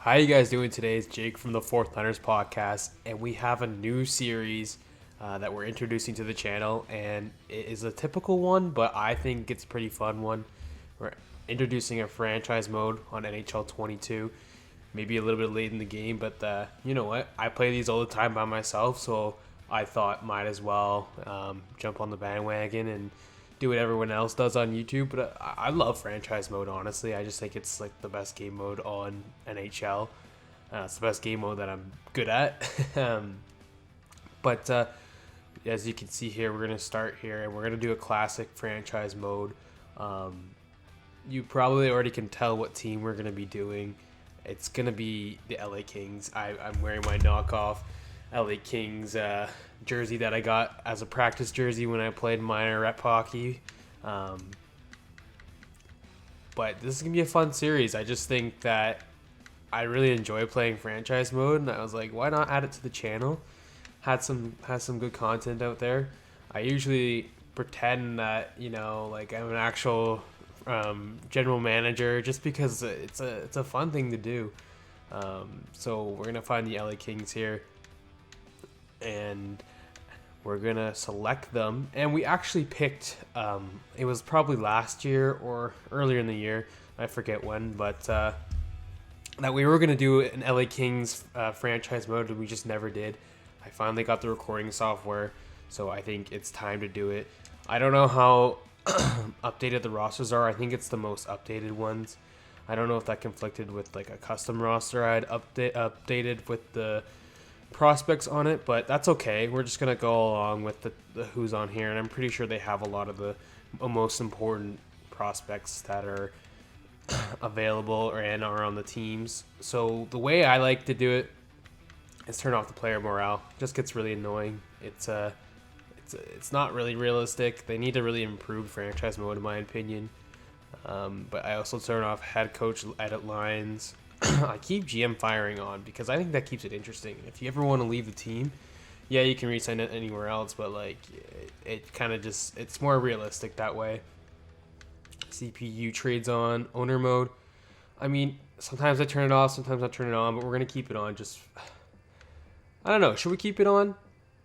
How you guys doing today? It's Jake from the Fourth Liners podcast, and we have a new series that we're introducing to the channel, and it is a typical one, but I think it's a pretty fun one. We're introducing a franchise mode on NHL 22, maybe a little bit late in the game, but you know what? I play these all the time by myself, so I thought might as well jump on the bandwagon and do what everyone else does on YouTube. But I love franchise mode, honestly. I just think it's like the best game mode on NHL. It's the best game mode that I'm good at. But as you can see here, we're going to start here and we're going to do a classic franchise mode. You probably already can tell what team we're going to be doing. It's going to be the LA Kings. I'm wearing my knockoff LA Kings jersey that I got as a practice jersey when I played minor rep hockey. But this is going to be a fun series. I just think that I really enjoy playing franchise mode, and I was like, why not add it to the channel? Has some good content out there. I usually pretend that, like I'm an actual general manager just because it's a fun thing to do. So we're going to find the LA Kings here, and we're gonna select them. And we actually picked it was probably last year or earlier in the year, I forget when, but that we were gonna do an LA Kings franchise mode, and we just never did. I finally got the recording software, so I think it's time to do it. I don't know how updated the rosters are. I think it's the most updated ones. I don't know if that conflicted with like a custom roster I'd updated with the prospects on it, but that's okay. We're just gonna go along with the who's on here, and I'm pretty sure they have a lot of the most important prospects that are available and are on the teams. So the way I like to do it is turn off the player morale. It just gets really annoying. It's not really realistic. They need to really improve franchise mode, in my opinion. But I also turn off head coach edit lines. I keep GM firing on because I think that keeps it interesting. If you ever want to leave the team, yeah, you can resign it anywhere else, but like it kind of just, it's more realistic that way. CPU trades on owner mode. I mean, sometimes I turn it off, sometimes I turn it on, but we're gonna keep it on. Just, I don't know. Should we keep it on?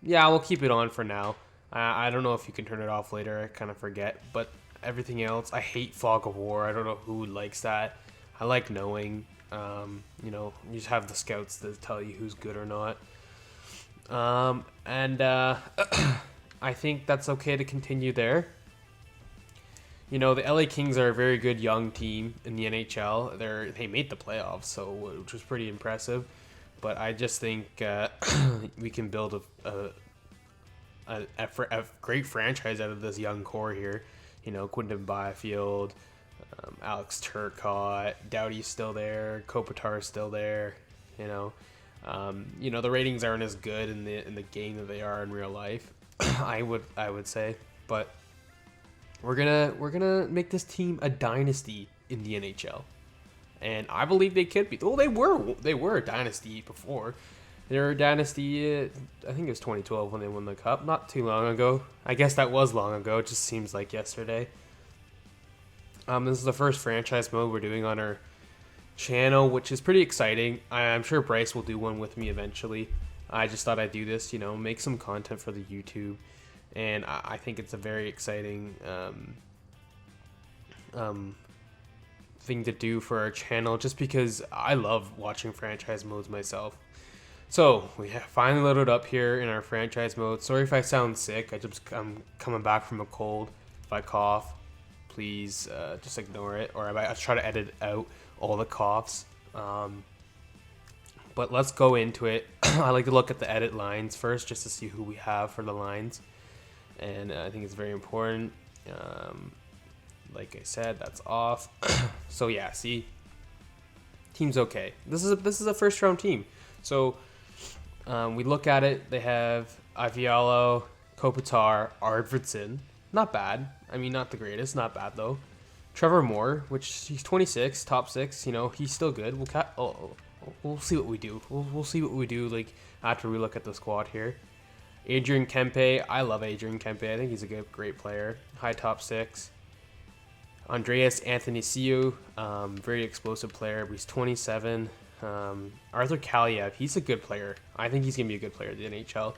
Yeah, we'll keep it on for now. I don't know if you can turn it off later. I kind of forget. But everything else, I hate fog of war. I don't know who likes that. I like knowing. You just have the scouts to tell you who's good or not. I think that's okay to continue there. The LA Kings are a very good young team in the NHL. They made the playoffs, which was pretty impressive. But I just think we can build a great franchise out of this young core here. Quinton Byfield, Alex Turcotte, Doughty's still there, Kopitar's still there. The ratings aren't as good in the game that they are in real life. I would say, but we're gonna make this team a dynasty in the NHL, and I believe they could be. Well, they were a dynasty before. They were a dynasty. I think it was 2012 when they won the cup. Not too long ago. I guess that was long ago. It just seems like yesterday. This is the first franchise mode we're doing on our channel, which is pretty exciting. I'm sure Bryce will do one with me eventually. I just thought I'd do this, make some content for the YouTube. And I think it's a very exciting thing to do for our channel, just because I love watching franchise modes myself. So we have finally loaded up here in our franchise mode. Sorry if I sound sick. I'm coming back from a cold. If I cough, please just ignore it, or I try to edit out all the coughs. But let's go into it. I like to look at the edit lines first, just to see who we have for the lines, and I think it's very important. Like I said, that's off. So yeah, see, team's okay. This is a first round team. So we look at it. They have Avialo, Kopitar, Arvidsson. Not bad. I mean, not the greatest. Not bad, though. Trevor Moore, which he's 26, top 6. He's still good. We'll see what we do. We'll see what we do, like, after we look at the squad here. Adrian Kempe. I love Adrian Kempe. I think he's a great player. High top 6. Andreas Anthony Siu, very explosive player, but he's 27. Arthur Kaliev, he's a good player. I think he's going to be a good player in the NHL.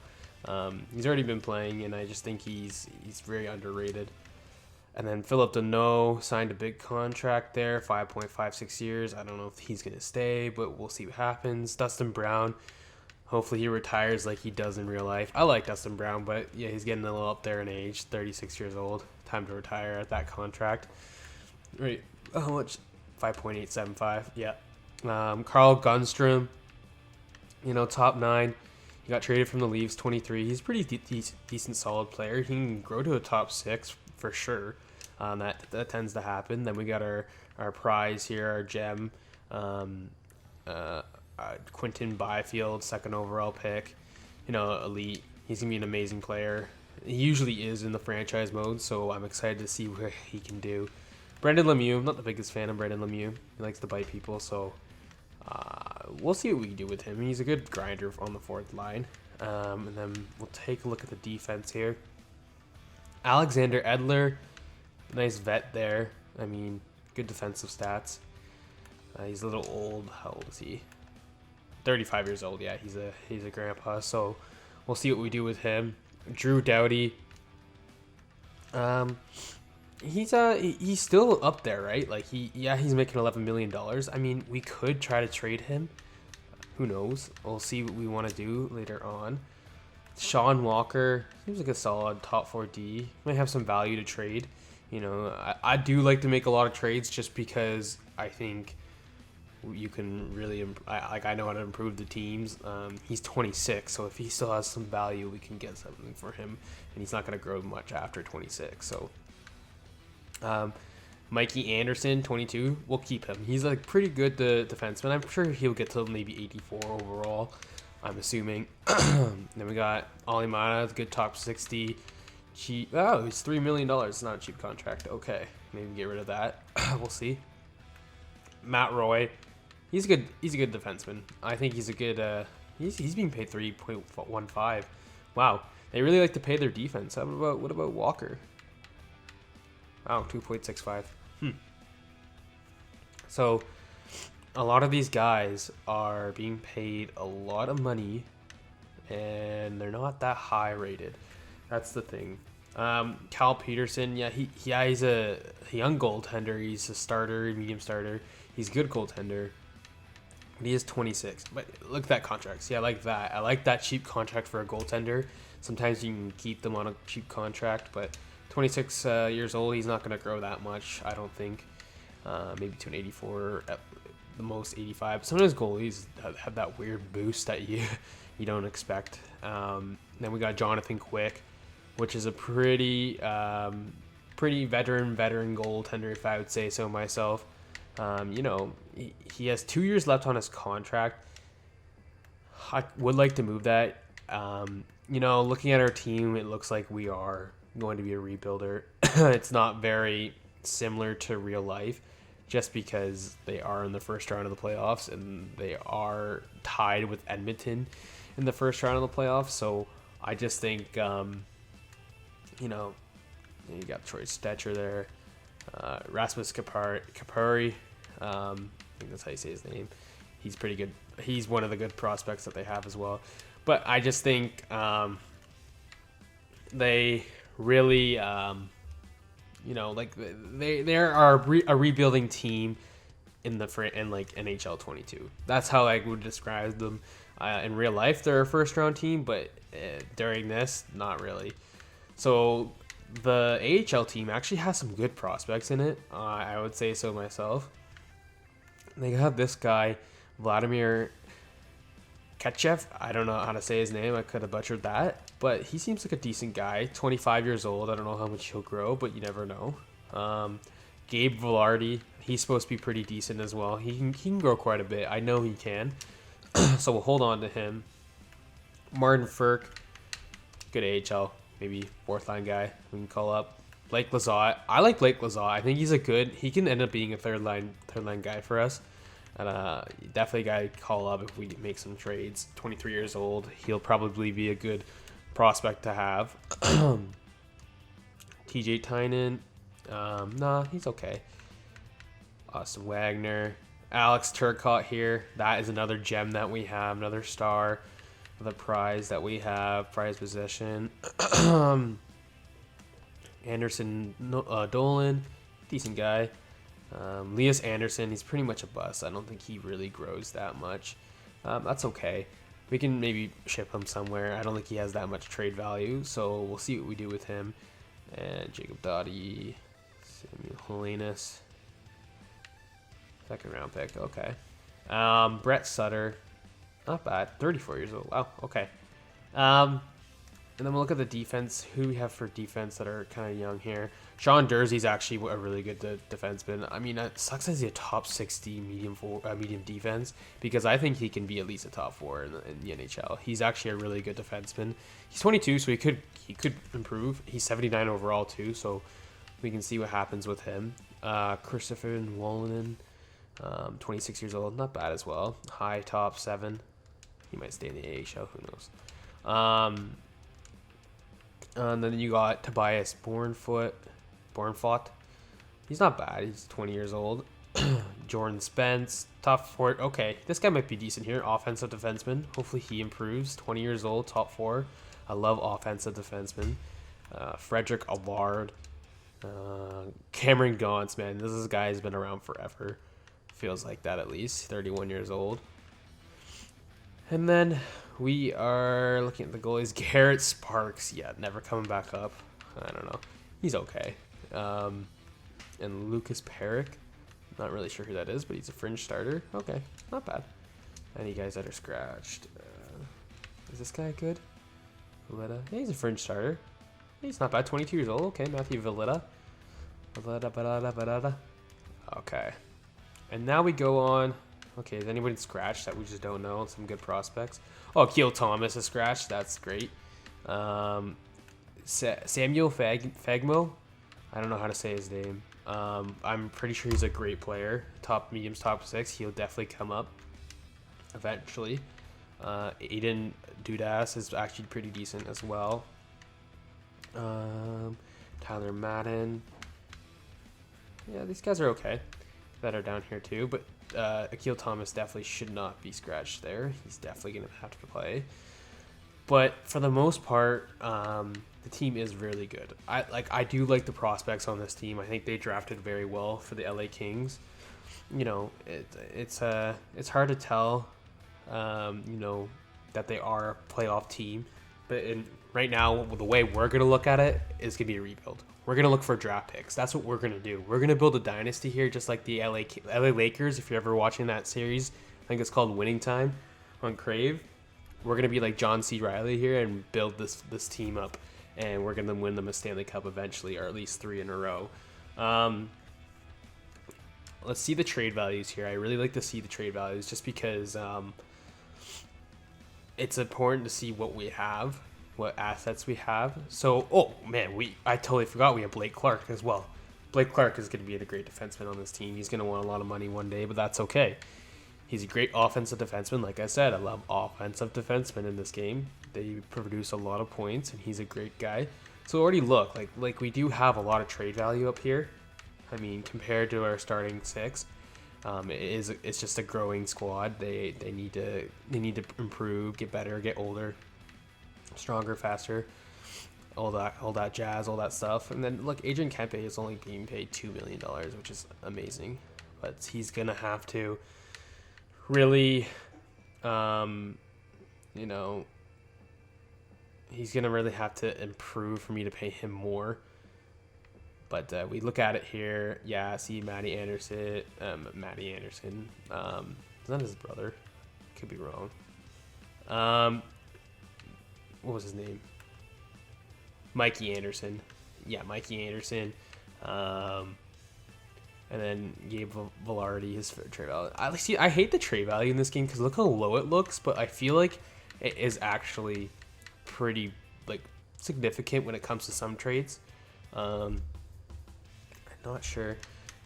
He's already been playing, and I just think he's very underrated. And then Philip Deneau signed a big contract there, 5.56 years. I don't know if he's going to stay, but we'll see what happens. Dustin Brown, hopefully he retires like he does in real life. I like Dustin Brown, but yeah, he's getting a little up there in age, 36 years old. Time to retire at that contract. Right, how much? 5.875, yeah. Carl Gunstrom, top 9. He got traded from the Leafs, 23. He's a pretty decent, solid player. He can grow to a top 6 for sure. That tends to happen. Then we got our prize here, our gem, Quinton Byfield, 2nd overall pick. Elite. He's gonna be an amazing player. He usually is in the franchise mode, so I'm excited to see what he can do. Brendan Lemieux, I'm not the biggest fan of Brendan Lemieux. He likes to bite people, so we'll see what we can do with him. He's a good grinder on the 4th line. And then we'll take a look at the defense here. Alexander Edler, nice vet there. I mean, good defensive stats. He's a little old. How old is he? 35 years old. Yeah, he's a grandpa. So we'll see what we do with him. Drew Doughty. He's still up there, right? Like he's making $11 million. I mean, we could try to trade him. Who knows? We'll see what we want to do later on. Sean Walker seems like a solid top 4D. Might have some value to trade. I do like to make a lot of trades just because I think you can really I know how to improve the teams. He's 26, so if he still has some value, we can get something for him, and he's not going to grow much after 26. So Mikey Anderson, 22, we'll keep him. He's a pretty good defenseman. I'm sure he'll get to maybe 84 overall, I'm assuming. Then we got Olli Mana, good top 60. Cheap. Oh, it's $3 million. It's not a cheap contract. Okay, maybe get rid of that. We'll see. Matt Roy, he's a good defenseman. I think he's a good. He's being paid 3.15. Wow, they really like to pay their defense. What about Walker? Wow, 2.65. So, a lot of these guys are being paid a lot of money, and they're not that high rated. That's the thing. Cal Peterson, he's a young goaltender. He's a starter, medium starter. He's a good goaltender. But he is 26. But look at that contract. See, I like that. I like that cheap contract for a goaltender. Sometimes you can keep them on a cheap contract, but 26 years old, he's not going to grow that much, I don't think. Maybe to an 84, at the most 85. Sometimes goalies have that weird boost that you don't expect. Then we got Jonathan Quick, which is a pretty veteran goaltender, if I would say so myself. He has 2 years left on his contract. I would like to move that. Looking at our team, it looks like we are going to be a rebuilder. It's not very similar to real life, just because they are in the first round of the playoffs and they are tied with Edmonton in the first round of the playoffs. So I just think, you got Troy Stetcher there, Rasmus Kapari. I think that's how you say his name. He's pretty good. He's one of the good prospects that they have as well. But I just think they really, they are a rebuilding team in NHL 22. That's how I would describe them. In real life, they're a first round team, but during this, not really. So the AHL team actually has some good prospects in it. I would say so myself. They have this guy, Vladimir Ketchev. I don't know how to say his name. I could have butchered that. But he seems like a decent guy. 25 years old. I don't know how much he'll grow, but you never know. Gabe Vilardi. He's supposed to be pretty decent as well. He can grow quite a bit. I know he can. So we'll hold on to him. Martin Ferk. Good AHL. Maybe 4th line guy we can call up. Blake Lizotte. I like Blake Lizotte. I think he can end up being a third line guy for us. And definitely a guy to call up if we make some trades. 23 years old. He'll probably be a good prospect to have. TJ Tynan. Nah, he's okay. Austin Wagner. Alex Turcotte here. That is another gem that we have, another star of the prize that we have. Prize possession. Anderson Dolan, decent guy. Lias Anderson, he's pretty much a bust. I don't think he really grows that much. That's okay. We can maybe ship him somewhere. I don't think he has that much trade value, so we'll see what we do with him. And Jacob Dottie, Samuel Helenas, second round pick. Okay. Brett Sutter, not bad. 34 years old. Wow. Okay. And then we'll look at the defense. Who we have for defense that are kind of young here. Sean Dursey's actually a really good defenseman. I mean, it sucks as a top 60 medium defense because I think he can be at least a top 4 in the NHL. He's actually a really good defenseman. He's 22, so he could improve. He's 79 overall too, so we can see what happens with him. Christopher Wallinen, 26 years old, not bad as well. High top 7. He might stay in the AHL. Who knows? And then you got Tobias Bornfot. He's not bad. He's 20 years old. Jordan Spence, top 4. Okay, this guy might be decent here. Offensive defenseman. Hopefully he improves. 20 years old, top 4. I love offensive defensemen. Frederick Allard. Cameron Gaunce, man. This guy has been around forever. Feels like that at least. 31 years old. And then we are looking at the goalies. Garrett Sparks. Yeah, never coming back up. I don't know. He's okay. And Lucas Perrick. Not really sure who that is, but he's a fringe starter. Okay, not bad. Any guys that are scratched. Is this guy good? Valletta. Yeah, he's a fringe starter. He's not bad. 22 years old. Okay, Matthew Valletta. Okay. And now we go on. Okay, is anybody scratched that we just don't know? Some good prospects. Oh, Keel Thomas is scratched. That's great. Samuel Fagmo. I don't know how to say his name. I'm pretty sure he's a great player. Top 6. He'll definitely come up eventually. Aiden Dudas is actually pretty decent as well. Tyler Madden. Yeah, these guys are okay. That are down here too, but Akil Thomas definitely should not be scratched there. He's definitely going to have to play. But for the most part, the team is really good. I do like the prospects on this team. I think they drafted very well for the LA Kings. You know, it's hard to tell, you know, that they are a playoff team. But right now, the way we're going to look at it is going to be a rebuild. We're going to look for draft picks. That's what we're going to do. We're going to build a dynasty here, just like the LA Lakers. If you're ever watching that series, I think it's called Winning Time on Crave. We're going to be like John C. Reilly here and build this team up. And we're going to win them a Stanley Cup eventually, or at least 3 in a row. Let's see the trade values here. I really like to see the trade values just because it's important to see what we have, what assets we have. So, oh man, I totally forgot we have Blake Clark as well. Blake Clark is going to be a great defenseman on this team. He's going to want a lot of money one day, but that's okay. He's a great offensive defenseman. Like I said, I love offensive defensemen in this game. They produce a lot of points, and he's a great guy. So already look, like we do have a lot of trade value up here. I mean, compared to our starting 6, it's just a growing squad. They need to improve, get better, get older, stronger, faster, all that jazz, all that stuff. And then look, Adrian Kempe is only being paid $2 million, which is amazing. But he's gonna have to really, you know, he's gonna really have to improve for me to pay him more. But we look at it here. Yeah, see Matty Anderson. Is that his brother? Could be wrong. What was his name? Mikey Anderson. Yeah, Mikey Anderson. And then Gabe Velarde, his trade value. I hate the trade value in this game because look how low it looks, but I feel like it is actually pretty significant when it comes to some trades. I'm not sure.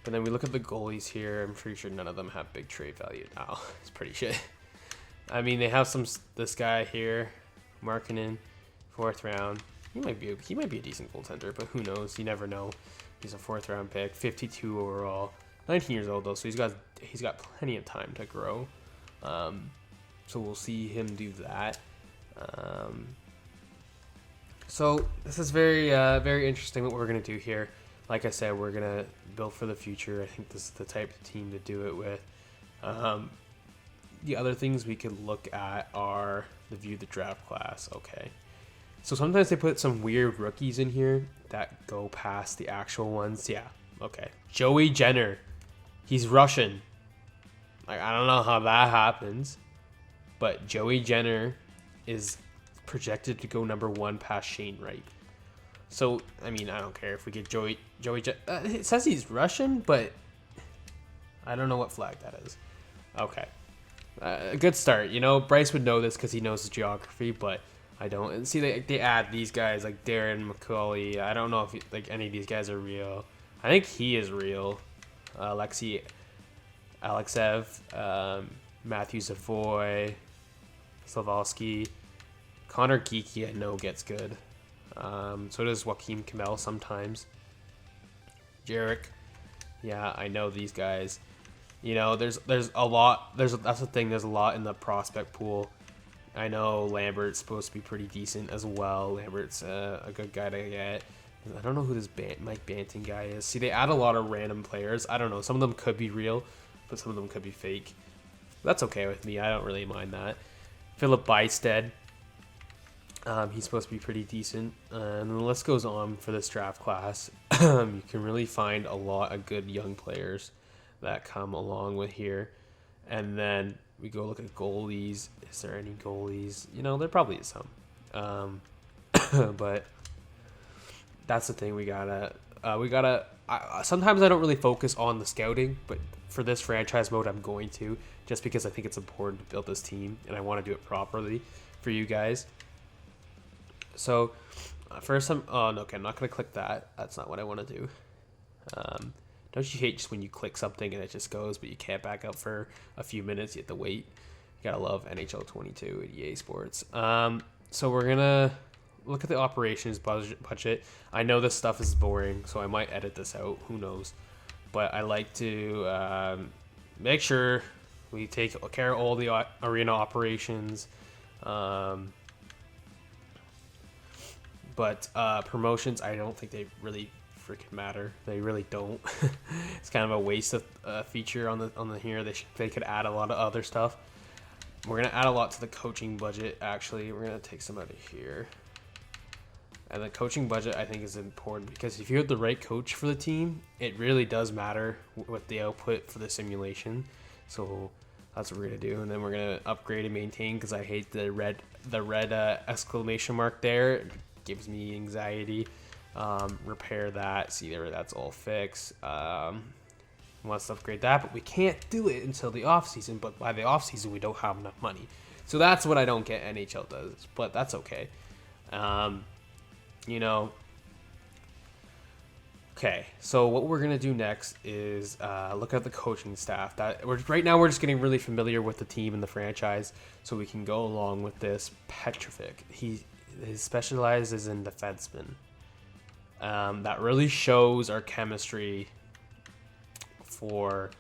But then we look at the goalies here. I'm pretty sure none of them have big trade value. Oh, it's pretty shit. I mean, they have this guy here, Markkanen, 4th round. He might be a decent goaltender, but who knows? You never know. He's a 4th round pick, 52 overall. 19 years old though, so he's got plenty of time to grow. So we'll see him do that. So this is very very interesting what we're gonna do here. Like I said, we're gonna build for the future. I think this is the type of team to do it with. The other things we could look at are the view the draft class. Okay, so sometimes they put some weird rookies in here that go past the actual ones. Yeah, okay. Joey Jenner, he's Russian. Like, I don't know how that happens, but Joey Jenner is projected to go number 1 past Shane Wright. So, I mean, I don't care if we get Joey Jenner. It says he's Russian, but I don't know what flag that is. Okay. A good start. You know, Bryce would know this because he knows his geography, but I don't. And see, they add these guys like Darren McCauley. I don't know if any of these guys are real. I think he is real. Alexei Alexev, Matthew Savoy, Slavolsky, Connor Geeky I know gets good. So does Joaquin Kamel sometimes. Jarek. Yeah, I know these guys. You know, there's a lot. That's the thing. There's a lot in the prospect pool. I know Lambert's supposed to be pretty decent as well. Lambert's a good guy to get. I don't know who this Mike Banting guy is. See, they add a lot of random players. I don't know. Some of them could be real, but some of them could be fake. That's okay with me. I don't really mind that. Philip Bystead. He's supposed to be pretty decent. And the list goes on for this draft class. You can really find a lot of good young players that come along with here. And then we go look at goalies. Is there any goalies? You know, there probably is some. But that's the thing. We gotta sometimes I don't really focus on the scouting, but for this franchise mode, I'm going to, just because I think it's important to build this team and I want to do it properly for you guys. So first, okay, I'm not gonna click that. That's not what I want to do. Don't you hate just when you click something and it just goes, but you can't back up for a few minutes? You have to wait. You gotta love NHL 22 at EA Sports. So we're gonna look at the operations budget. I know this stuff is boring, so I might edit this out. Who knows? But I like to make sure we take care of all the arena operations. But promotions, I don't think they really freaking matter. They really don't. It's kind of a waste of feature on the here. They could add a lot of other stuff. We're gonna add a lot to the coaching budget. Actually, we're gonna take some out of here. And the coaching budget, I think, is important because if you have the right coach for the team, it really does matter what the output for the simulation. So that's what we're gonna do, and then we're gonna upgrade and maintain because I hate the red exclamation mark there. It gives me anxiety. Repair that. See there, that's all fixed. Wants to upgrade that, but we can't do it until the off season. But by the off season, we don't have enough money. So that's what I don't get NHL does, but that's okay. You know. Okay, so what we're gonna do next is look at the coaching staff. Right now we're just getting really familiar with the team and the franchise, so we can go along with this. Petrovic, he specializes in defensemen. That really shows our chemistry for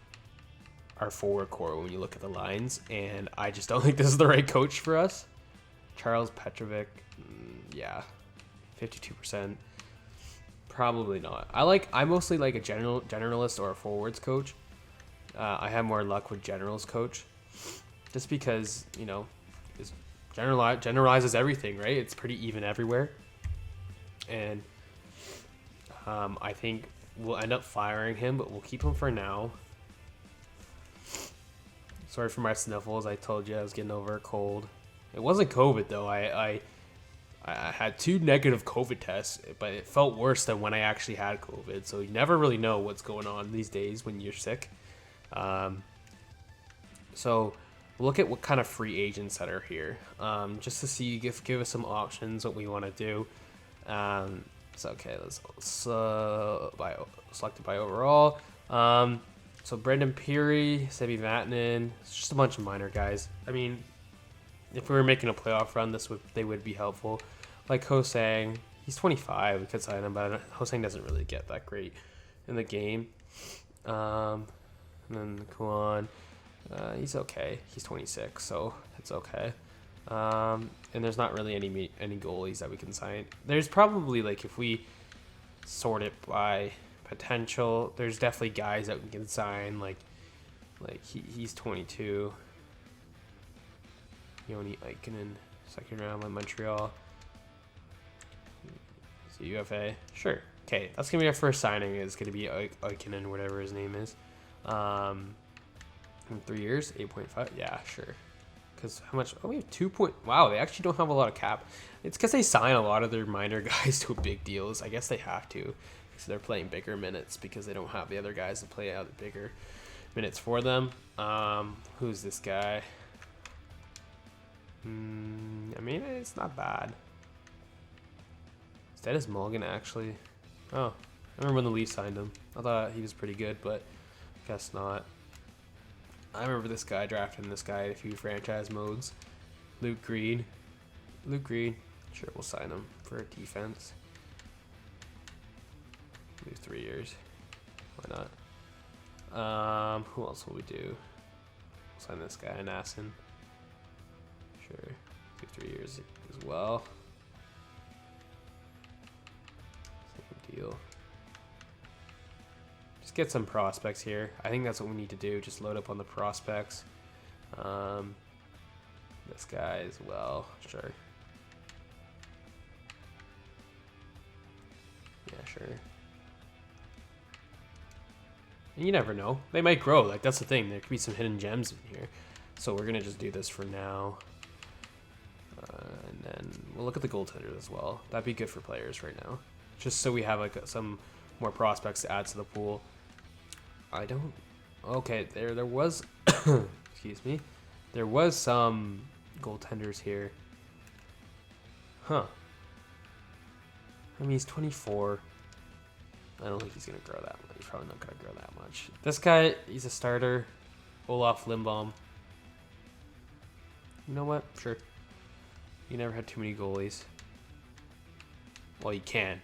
our forward core when you look at the lines, and I just don't think this is the right coach for us. Charles Petrovic, yeah, 52%. Probably not. I mostly like a generalist or a forwards coach. I have more luck with generals coach, just because, you know, it generalizes everything, right? It's pretty even everywhere, and I think we'll end up firing him, but we'll keep him for now. Sorry for my sniffles. I told you I was getting over a cold. It wasn't COVID though. I had 2 negative COVID tests, but it felt worse than when I actually had COVID. So you never really know what's going on these days when you're sick. So look at what kind of free agents that are here, just to see, give us some options what we want to do. So okay, let's selected by overall. So Brendan Peary, Sebi Vatanen, it's just a bunch of minor guys. I mean, if we were making a playoff run, they would be helpful. Like Hosang, he's 25. We could sign him, but Hosang doesn't really get that great in the game. And then Kuan, he's okay. He's 26, so it's okay. And there's not really any goalies that we can sign. There's probably, like, if we sort it by potential, there's definitely guys that we can sign. Like he's 22. Yoni Ikonen, second round by Montreal. So UFA, sure. Okay, that's gonna be our first signing. Is gonna be Ikonen, whatever his name is. In 3 years, 8.5. Yeah, sure. Because how much? Oh, we have 2 point. Wow, they actually don't have a lot of cap. It's because they sign a lot of their minor guys to big deals. I guess they have to, because they're playing bigger minutes because they don't have the other guys to play out bigger minutes for them. Who's this guy? I mean, it's not bad. Is that his Mulligan, actually? Oh, I remember when the Leafs signed him. I thought he was pretty good, but I guess not. I remember this guy drafting this guy in a few franchise modes. Luke Green. Sure, we'll sign him for defense. Do 3 years. Why not? Who else will we do? We'll sign this guy, Nasson. Sure. Do 3 years as well. Same deal. Just get some prospects here. I think that's what we need to do. Just load up on the prospects. This guy as well. Sure. Yeah, sure. And you never know. They might grow. Like, that's the thing. There could be some hidden gems in here. So we're going to just do this for now. And then we'll look at the goaltenders as well. That'd be good for players right now. Just so we have like some more prospects to add to the pool. I don't... Okay, there was... excuse me. There was some goaltenders here. Huh. I mean, he's 24. I don't think he's going to grow that much. He's probably not going to grow that much. This guy, he's a starter. Olaf Lindbaum. You know what? Sure. You never had too many goalies. Well, you can,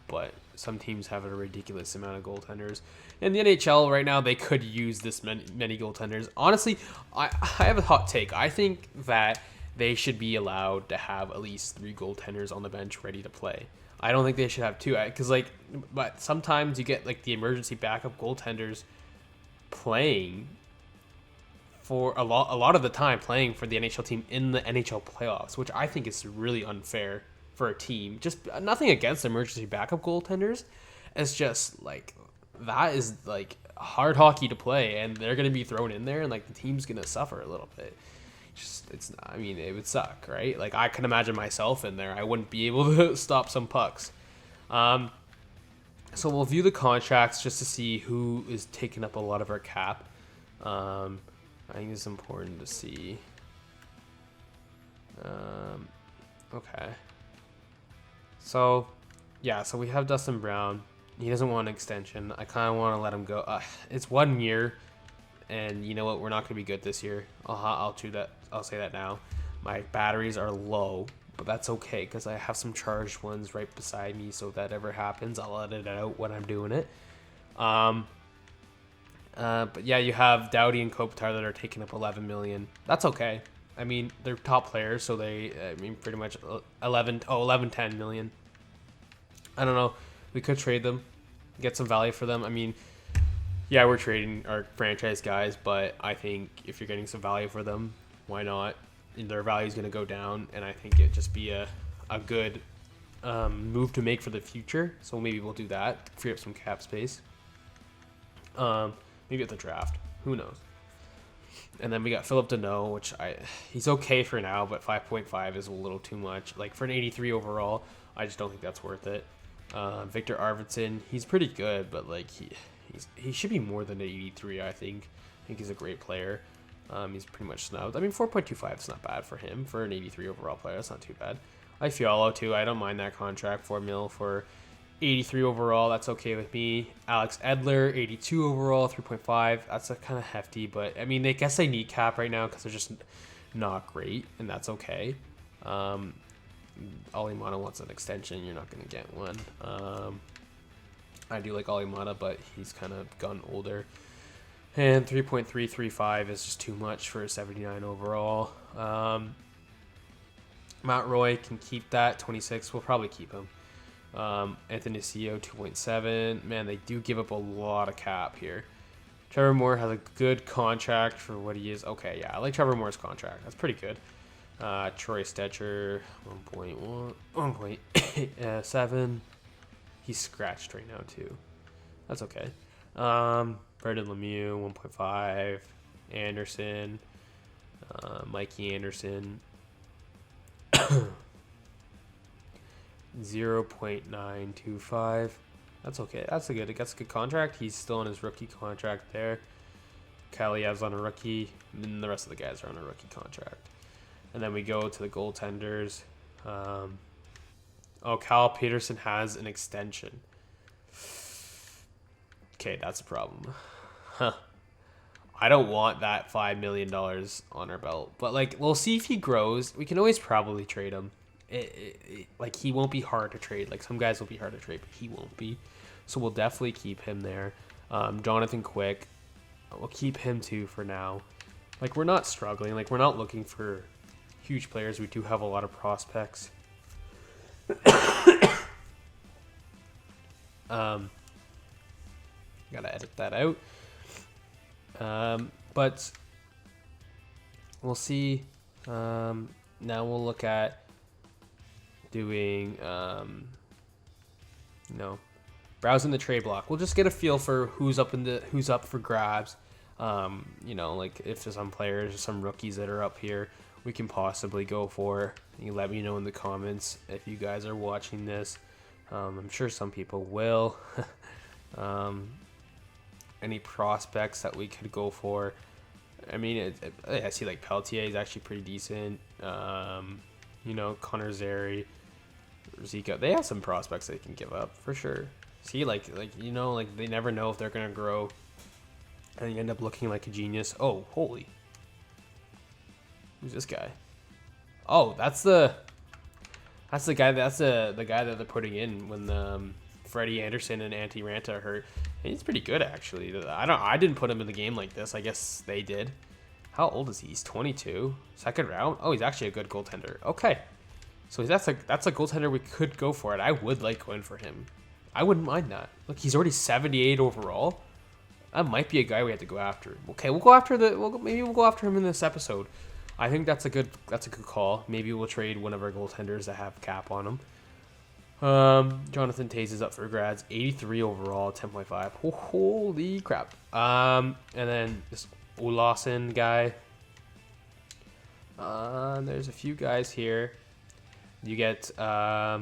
but some teams have a ridiculous amount of goaltenders. In the NHL right now, they could use this many goaltenders. Honestly, I have a hot take. I think that they should be allowed to have at least 3 goaltenders on the bench ready to play. I don't think they should have 2, because but sometimes you get like the emergency backup goaltenders playing for a lot of the time, playing for the NHL team in the NHL playoffs, which I think is really unfair for a team. Just nothing against emergency backup goaltenders. It's just like that is like hard hockey to play, and they're going to be thrown in there, and like the team's going to suffer a little bit. I mean, it would suck, right? Like, I can imagine myself in there. I wouldn't be able to stop some pucks. So we'll view the contracts just to see who is taking up a lot of our cap. I think it's important to see. Okay. So, yeah, so we have Dustin Brown. He doesn't want an extension. I kind of want to let him go. It's 1 year. And you know what? We're not going to be good this year. I'll say that now. My batteries are low, but that's okay because I have some charged ones right beside me. So if that ever happens, I'll edit it out when I'm doing it. But yeah, you have Doughty and Kopitar that are taking up 11 million. That's okay. I mean, they're top players, so pretty much 10 million. I don't know. We could trade them, get some value for them. I mean, yeah, we're trading our franchise guys, but I think if you're getting some value for them, why not? And their value is going to go down, and I think it'd just be a good move to make for the future. So maybe we'll do that, free up some cap space. Maybe at the draft. Who knows? And then we got Philip Deneau, which he's okay for now, but 5.5 is a little too much. Like, for an 83 overall, I just don't think that's worth it. Victor Arvidsson, he's pretty good, but like he should be more than an 83, I think. I think he's a great player. He's pretty much snubbed. I mean, 4.25 is not bad for him. For an 83 overall player, that's not too bad. I Fialo, too. I don't mind that contract. 4 mil for 83 overall. That's okay with me. Alex Edler, 82 overall, 3.5. That's kind of hefty, but, I mean, I guess they need cap right now because they're just not great, and that's okay. Olimana wants an extension. You're not going to get one. I do like Olimana, but he's kind of gotten older. And 3.335 is just too much for a 79 overall. Matt Roy can keep that. 26, we'll probably keep him. Anthony CEO 2.7. Man, they do give up a lot of cap here. Trevor Moore has a good contract for what he is. Okay, yeah, I like Trevor Moore's contract. That's pretty good. Troy Stetcher 1.1, 1.7. He's scratched right now too. That's okay. Brendan Lemieux 1.5. Anderson, Mikey Anderson 0.925. That's okay. That's a good contract. He's still on his rookie contract there. Kaliev's on a rookie, and the rest of the guys are on a rookie contract. And then we go to the goaltenders. Cal Peterson has an extension. Okay, that's a problem. Huh. I don't want that $5 million on our belt. But, like, we'll see if he grows. We can always probably trade him. Like, he won't be hard to trade. Like, some guys will be hard to trade, but he won't be. So we'll definitely keep him there. Jonathan Quick, we'll keep him too for now. Like, we're not struggling. Like, we're not looking for huge players. We do have a lot of prospects. Gotta edit that out. But we'll see. Now we'll look at doing, browsing the trade block. We'll just get a feel for who's up for grabs. Like if there's some players or some rookies that are up here, we can possibly go for. You let me know in the comments if you guys are watching this. I'm sure some people will. Any prospects that we could go for? I mean, I see like Pelletier is actually pretty decent. Connor Zary, Zika. They have some prospects they can give up for sure. See, like they never know if they're gonna grow, and you end up looking like a genius. Oh, holy! Who's this guy? Oh, that's the guy. That's the guy that they're putting in when Freddie Anderson and Antti Ranta are hurt. And he's pretty good actually. I didn't put him in the game like this. I guess they did. How old is he? He's 22. Second round. Oh, he's actually a good goaltender. Okay, so that's a goaltender we could go for it. I would like going for him. I wouldn't mind that. Look, he's already 78 overall. That might be a guy we have to go after. Okay, we'll go after maybe we'll go after him in this episode. I think that's a good call. Maybe we'll trade one of our goaltenders that have cap on them. Jonathan Taze is up for grabs. 83 overall, 10.5. Holy crap. And then this Olausen guy. There's a few guys here. You get, a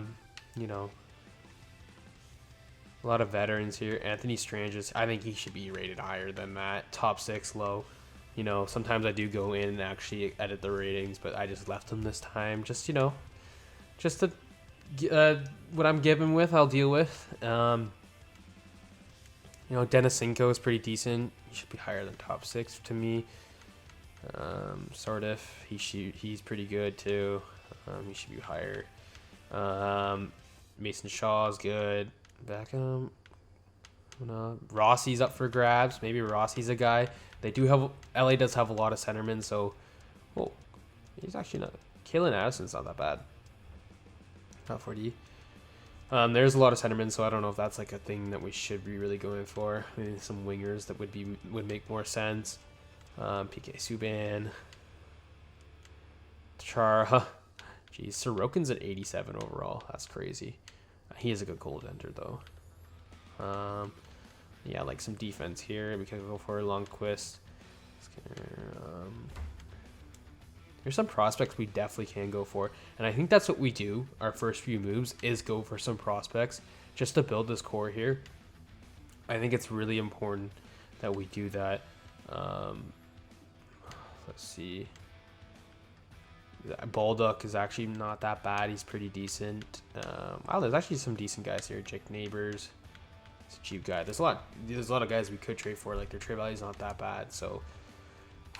lot of veterans here. Anthony Stranges, I think he should be rated higher than that. Top 6, low. Sometimes I do go in and actually edit the ratings, but I just left them this time. Just to what I'm given with, I'll deal with. Denisenko is pretty decent. He should be higher than top 6 to me. Sordif, he's pretty good too. He should be higher. Mason Shaw is good. Beckham. Rossi's up for grabs. Maybe Rossi's a guy. LA does have a lot of centermen, so he's actually not. Kalen Addison's not that bad. Top 40. There's a lot of centermen, so I don't know if that's like a thing that we should be really going for. Maybe some wingers that would make more sense. PK Subban. Chara. Jeez, Sorokin's at 87 overall. That's crazy. He is a good goaltender though. Yeah, like some defense here. We can go for Lundqvist. There's some prospects we definitely can go for, and I think that's what we do. Our first few moves is go for some prospects just to build this core here. I think it's really important that we do that. Let's see. Baldock is actually not that bad. He's pretty decent. There's actually some decent guys here. Jake Neighbors, it's a cheap guy. There's a lot of guys we could trade for. Like their trade value is not that bad, so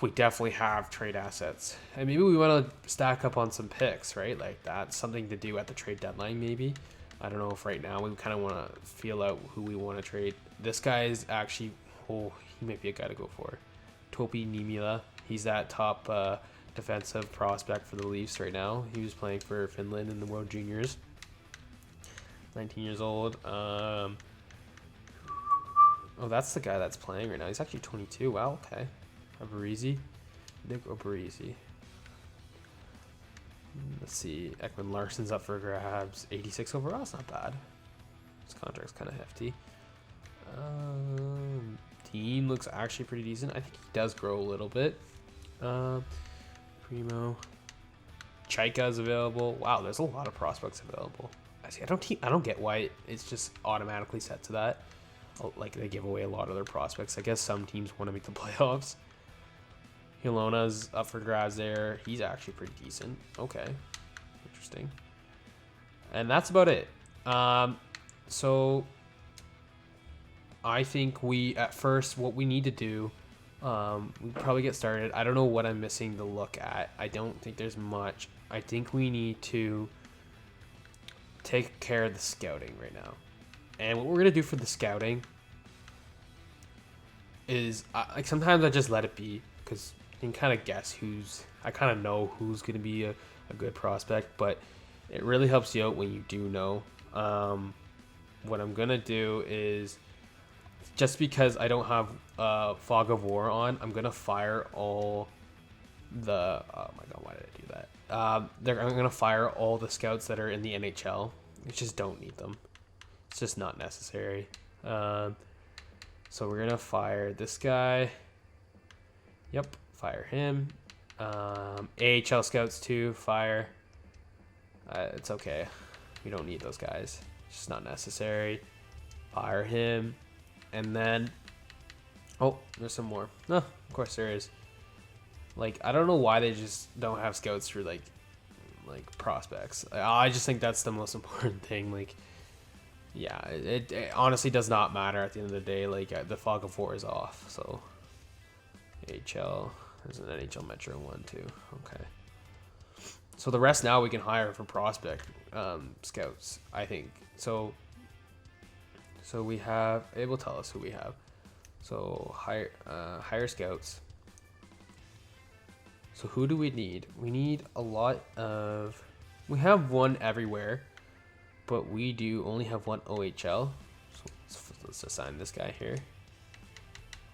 we definitely have trade assets. And maybe we want to stack up on some picks, right? Like that's something to do at the trade deadline. Maybe I don't know if right now we kind of want to feel out who we want to trade. This guy is actually he might be a guy to go for. Topi Niemela. He's that top defensive prospect for the Leafs right now. He was playing for Finland in the World Juniors. 19 years old. Oh, that's the guy that's playing right now. He's actually 22. Wow, okay. Abarizi. Nick Abarizi. Let's see. Ekman Larsson's up for grabs. 86 overall. That's not bad. His contract's kind of hefty. Dean looks actually pretty decent. I think he does grow a little bit. Primo. Chaika is available. Wow, there's a lot of prospects available. I see. I don't get why it's just automatically set to that. Like they give away a lot of their prospects. I guess some teams want to make the playoffs. Hilona's up for grabs there. He's actually pretty decent. Okay, interesting. And that's about it. So I think at first what we need to do, we probably get started. I don't know what I'm missing to look at. I don't think there's much. I think we need to take care of the scouting right now. And what we're going to do for the scouting is, like, sometimes I just let it be because you can kind of guess I kind of know who's going to be a good prospect, but it really helps you out when you do know. What I'm going to do is, just because I don't have Fog of War on, I'm going to fire all the... Oh my god, why did I do that? I'm going to fire all the scouts that are in the NHL. You just don't need them. It's just not necessary. So we're going to fire this guy. Yep, fire him. AHL scouts too, fire. It's okay. We don't need those guys. It's just not necessary. Fire him. And then... Oh, there's some more. No, of course there is. Like, I don't know why they just don't have scouts for, like prospects. I just think that's the most important thing. Like, yeah, it honestly does not matter at the end of the day. Like, the Fog of War is off, so... AHL. There's an NHL Metro one, too. Okay. So the rest now we can hire for prospect scouts, I think. So we have... It will tell us who we have. So hire scouts. So who do we need? We need a lot of... We have one everywhere, but we do only have one OHL. So let's assign this guy here.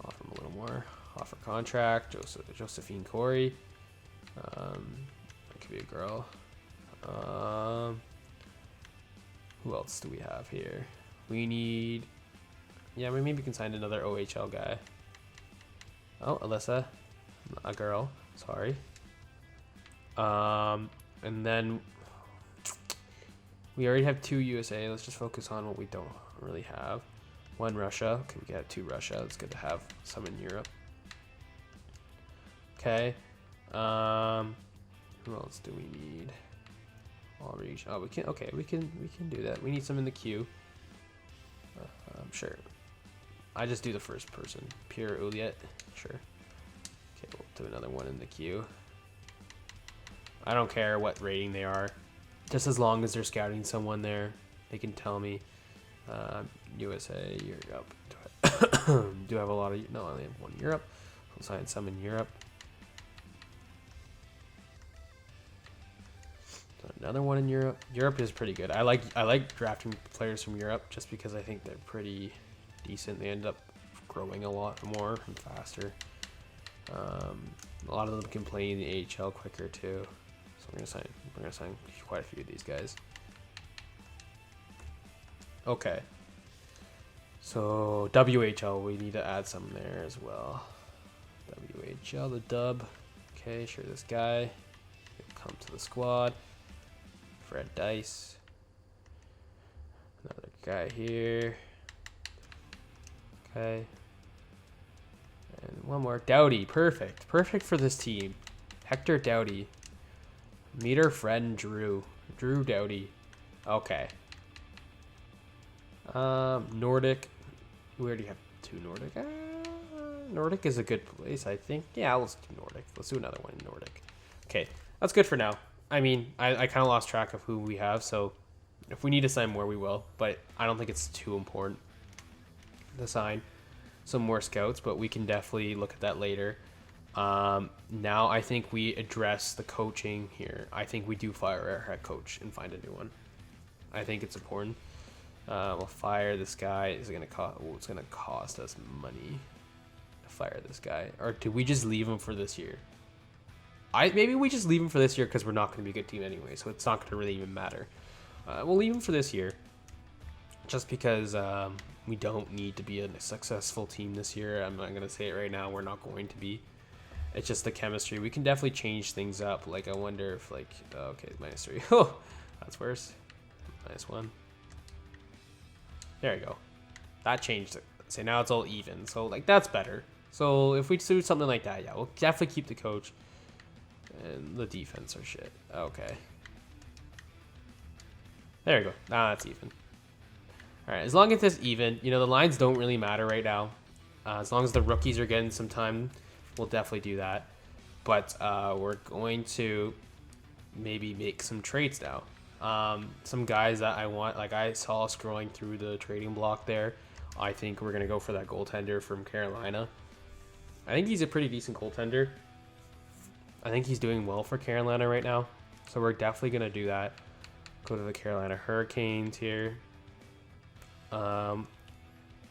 Offer him a little more. Offer contract. Josephine Corey. That could be a girl. Who else do we have here? We need... Yeah, maybe we can sign another OHL guy. Oh, Alyssa. A girl. Sorry. And then we already have 2 USA. Let's just focus on what we don't really have. 1 Russia. Okay, we got 2 Russia. It's good to have some in Europe. Okay. Who else do we need? All region. Oh, we can. Okay, we can do that. We need some in the queue. I'm sure. I just do the first person. Pierre Ouliet. Sure. Okay, we'll do another one in the queue. I don't care what rating they are. Just as long as they're scouting someone there, they can tell me. USA, Europe. Do I have a lot of... No, I only have 1 Europe. I'll sign some in Europe. So another one in Europe. Europe is pretty good. I like drafting players from Europe just because I think they're pretty decent. They end up growing a lot more and faster. A lot of them can play in the AHL quicker too. So we're gonna sign quite a few of these guys. Okay. So WHL, we need to add some there as well. WHL, the dub. Okay, sure, this guy. He'll come to the squad. Fred Dice. Another guy here. Okay. And one more. Doughty. Perfect. Perfect for this team. Hector Doughty. Meet our friend Drew. Drew Doughty. Okay. Nordic. We already have 2 Nordic. Nordic is a good place, I think. Yeah, let's do Nordic. Let's do another one in Nordic. Okay, that's good for now. I mean, I kind of lost track of who we have, so if we need to sign more, we will. But I don't think it's too important to sign. some more scouts, but we can definitely look at that later. Now I think we address the coaching here. I think we do fire our head coach and find a new one. I think it's important. We'll fire this guy. Is it gonna cost? Oh, it's gonna cost us money to fire this guy. Or do we just leave him for this year? Maybe we just leave him for this year because we're not gonna be a good team anyway, so it's not gonna really even matter. We'll leave him for this year, just because we don't need to be a successful team this year. I'm not gonna say it right now. We're not going to be. It's just the chemistry. We can definitely change things up. Like I wonder if like okay, -3. Oh, that's worse. -1. There you go. That changed it. So now it's all even. So like that's better. So if we do something like that, yeah, we'll definitely keep the coach. And the defense are shit. Okay. There you go. Ah, that's even. Alright, as long as it's even, you know, the lines don't really matter right now. As long as the rookies are getting some time, we'll definitely do that. But we're going to maybe make some trades now. Some guys that I want, like I saw scrolling through the trading block there. I think we're going to go for that goaltender from Carolina. I think he's a pretty decent goaltender. I think he's doing well for Carolina right now. So we're definitely going to do that. Go to the Carolina Hurricanes here.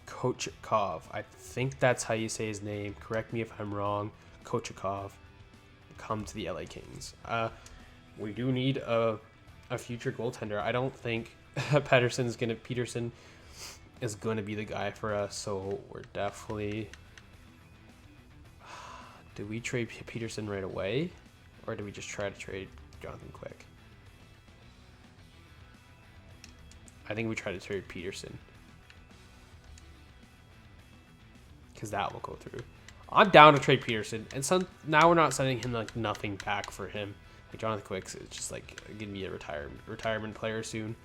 Kochikov. I think that's how you say his name. Correct me if I'm wrong. Kochikov. Come to the LA Kings. We do need a future goaltender. I don't think Peterson is going to be the guy for us. So we're definitely... Do we trade Peterson right away? Or do we just try to trade Jonathan Quick? I think we try to trade Peterson. Because that will go through. I'm down to trade Peterson. And now we're not sending him like nothing back for him. Like Jonathan Quick is just like going to be a retirement player soon.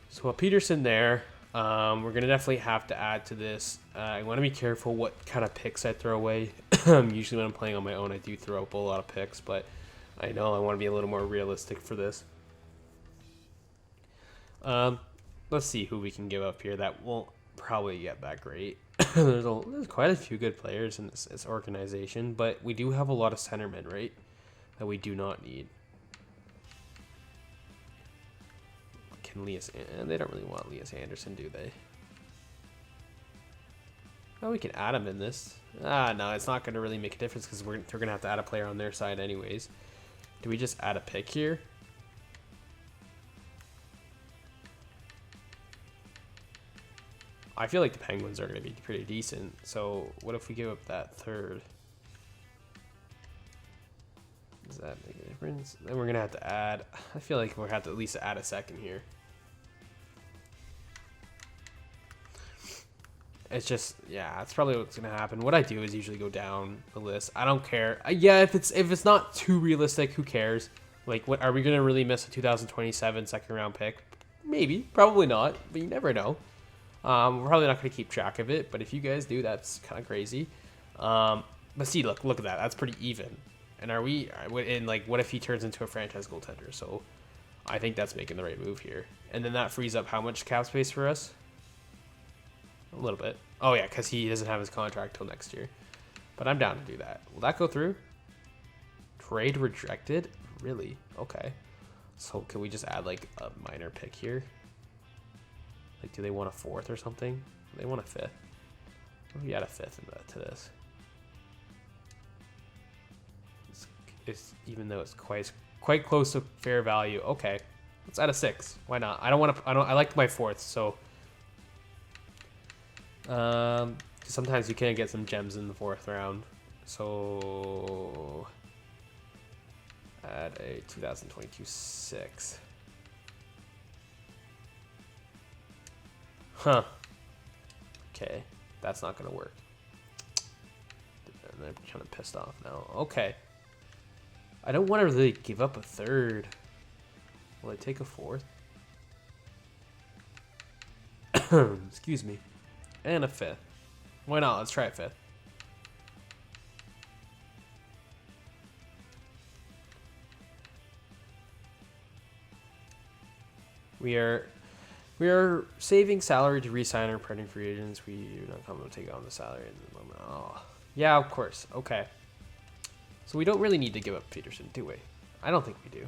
So Peterson there. We're going to definitely have to add to this. I want to be careful what kind of picks I throw away. Usually when I'm playing on my own, I do throw up a lot of picks, but I know I want to be a little more realistic for this. Let's see who we can give up here that won't probably get that great. There's quite a few good players in this organization, but we do have a lot of centermen, right? That we do not need. Can they don't really want Elias Anderson, do they? Oh, we can add him in this. No, it's not going to really make a difference because they're going to have to add a player on their side anyways. Do we just add a pick here? I feel like the Penguins are going to be pretty decent. So what if we give up that third? Does that make a difference? Then we're going to have to add... I feel like we're going to have to at least add a second here. It's just, yeah, that's probably what's going to happen. What I do is usually go down the list. I don't care. Yeah, if it's not too realistic, who cares? Like, what are we going to really miss a 2027 second round pick? Maybe. Probably not. But you never know. We're probably not going to keep track of it. But if you guys do, that's kind of crazy. But see, look at that. That's pretty even. And what if he turns into a franchise goaltender? So I think that's making the right move here. And then that frees up how much cap space for us? A little bit. Oh, yeah, because he doesn't have his contract till next year. But I'm down to do that. Will that go through? Trade rejected? Really? Okay. So can we just add, like, a minor pick here? Like, do they want a fourth or something? They want a fifth. What if we add a fifth to this? It's even though it's quite close to fair value. Okay. Let's add a six. Why not? I like my fourth, so... sometimes you can get some gems in the fourth round. So add a 2022 6. Huh. Okay, that's not gonna work. And I'm kind of pissed off now. Okay. I don't want to really give up a third. Will I take a fourth? Excuse me. And a fifth. Why not? Let's try a fifth. We are saving salary to re-sign our pending free agents. We do not come to take on the salary in the moment. Oh, yeah, of course. Okay. So we don't really need to give up Peterson, do we? I don't think we do.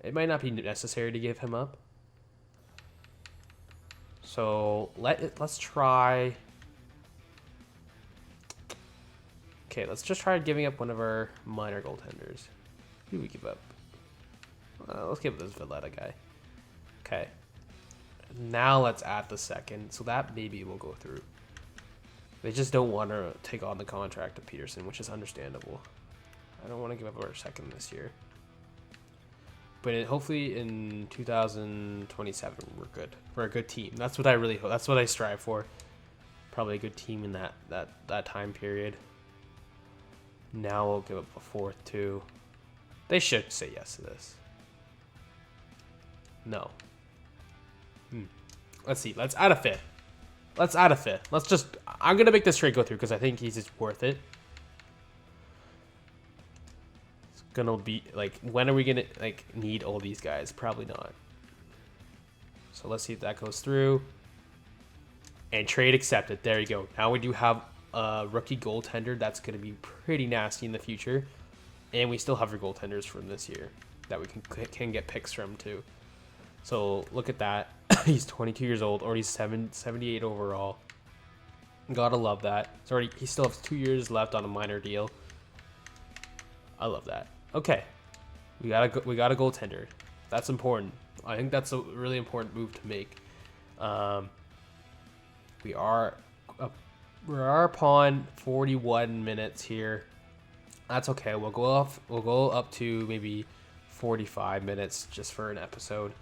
It might not be necessary to give him up. So let's try. Okay, let's just try giving up one of our minor goaltenders. Who do we give up? Let's give this Valletta guy. Okay. Now let's add the second, so that maybe will go through. They just don't want to take on the contract of Peterson, which is understandable. I don't want to give up our second this year. But hopefully in 2027 we're good. We're a good team. That's what I really hope. That's what I strive for. Probably a good team in that time period. Now we'll give up a fourth too. They should say yes to this. No. Let's see. Let's add a fifth. Let's add a fifth. Let's just... I'm going to make this trade go through because I think he's just worth it. It's going to be... Like, when are we going to, like, need all these guys? Probably not. So let's see if that goes through. And trade accepted. There you go. Now we do have a rookie goaltender that's going to be pretty nasty in the future. And we still have our goaltenders from this year that we can get picks from, too. So look at that. He's 22 years old, already 78 overall. Gotta love that. He still has 2 years left on a minor deal. I love that. Okay, we got a goaltender. That's important. I think that's a really important move to make. We are upon 41 minutes here. That's okay. We'll go up to maybe 45 minutes just for an episode.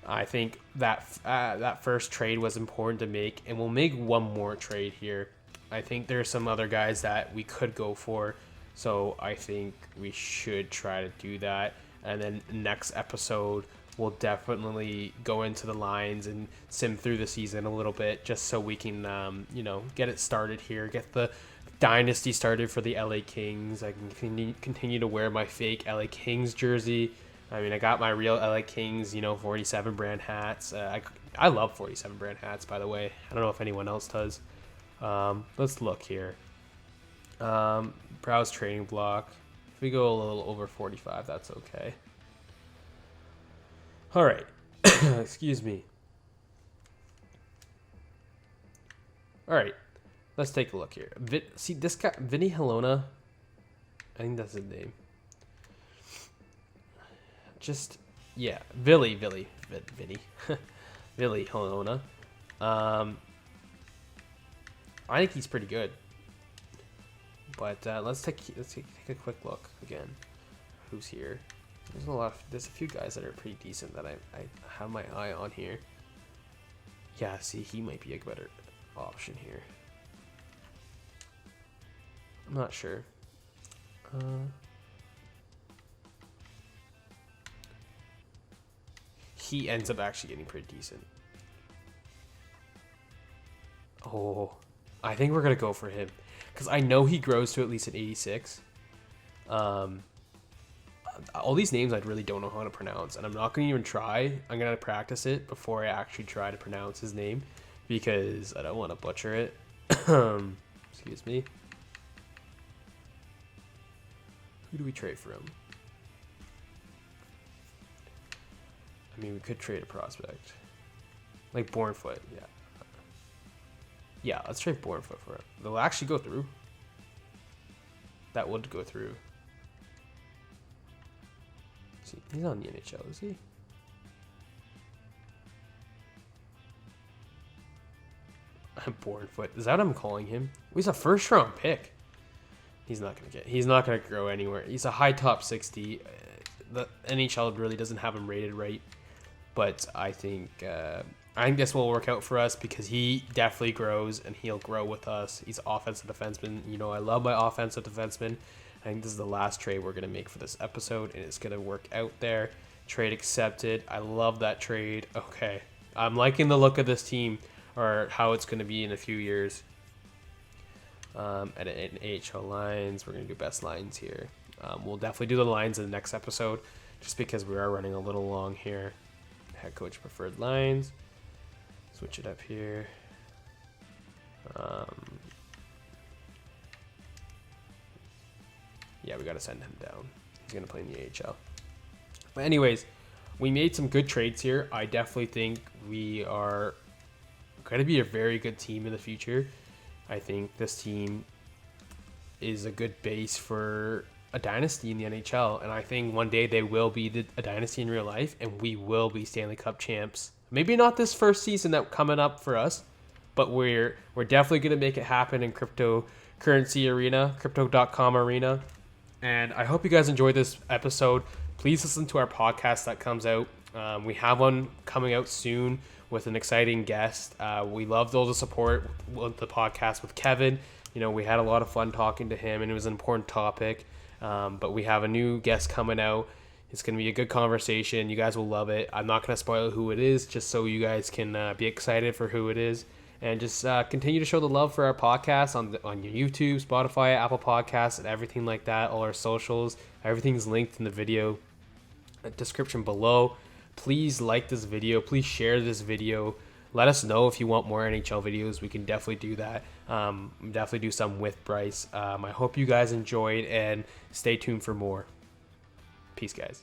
I think that first trade was important to make, and we'll make one more trade here. I think there's some other guys that we could go for, so I think we should try to do that. And then next episode, we'll definitely go into the lines and sim through the season a little bit, just so we can, get it started here, get the dynasty started for the LA Kings. I can continue to wear my fake LA Kings jersey. I mean, I got my real LA Kings, 47 brand hats. I love 47 brand hats, by the way. I don't know if anyone else does. Let's look here. Browse trading block. If we go a little over 45, that's okay. All right. Excuse me. All right. Let's take a look here. See, this guy, Vinny Helona. I think that's his name. Vinny Villy Helona. I think he's pretty good. But let's take a quick look again. Who's here? There's a few guys that are pretty decent that I have my eye on here. Yeah, see, he might be a better option here. I'm not sure. He ends up actually getting pretty decent. Oh, I think we're going to go for him. Because I know he grows to at least an 86. All these names I really don't know how to pronounce. And I'm not going to even try. I'm going to practice it before I actually try to pronounce his name. Because I don't want to butcher it. Excuse me. Who do we trade for him? I mean, we could trade a prospect. Like Bornfoot, yeah. Yeah, let's trade Bornfoot for it. They'll actually go through. That would go through. See, he's on the NHL, is he? Bornfoot. Is that what I'm calling him? He's a first round pick. He's not gonna grow anywhere. He's a high top 60. The NHL really doesn't have him rated right. But I think this will work out for us because he definitely grows and he'll grow with us. He's an offensive defenseman. I love my offensive defenseman. I think this is the last trade we're going to make for this episode, and it's going to work out there. Trade accepted. I love that trade. Okay. I'm liking the look of this team or how it's going to be in a few years. And in AHL lines, we're going to do best lines here. We'll definitely do the lines in the next episode just because we are running a little long here. head coach preferred lines. Switch it up here. Yeah, we got to send him down. He's going to play in the AHL. But anyways, we made some good trades here. I definitely think we are going to be a very good team in the future. I think this team is a good base for a dynasty in the NHL. And I think one day they will be a dynasty in real life, and we will be Stanley Cup champs. Maybe not this first season that coming up for us, but we're definitely going to make it happen in cryptocurrency arena, crypto.com arena. And I hope you guys enjoyed this episode. Please listen to our podcast that comes out. We have one coming out soon with an exciting guest. We loved all the support with the podcast with Kevin. You know, we had a lot of fun talking to him, and it was an important topic. But we have a new guest coming out. It's going to be a good conversation. You guys will love it. I'm not going to spoil who it is, just so you guys can be excited for who it is. And just continue to show the love for our podcast on your YouTube, Spotify, Apple Podcasts, and everything like that. All our socials, everything's linked in the video description below. Please like this video. Please share this video. Let us know if you want more NHL videos. We can definitely do that. Definitely do some with Bryce. I hope you guys enjoyed, and stay tuned for more. Peace, guys.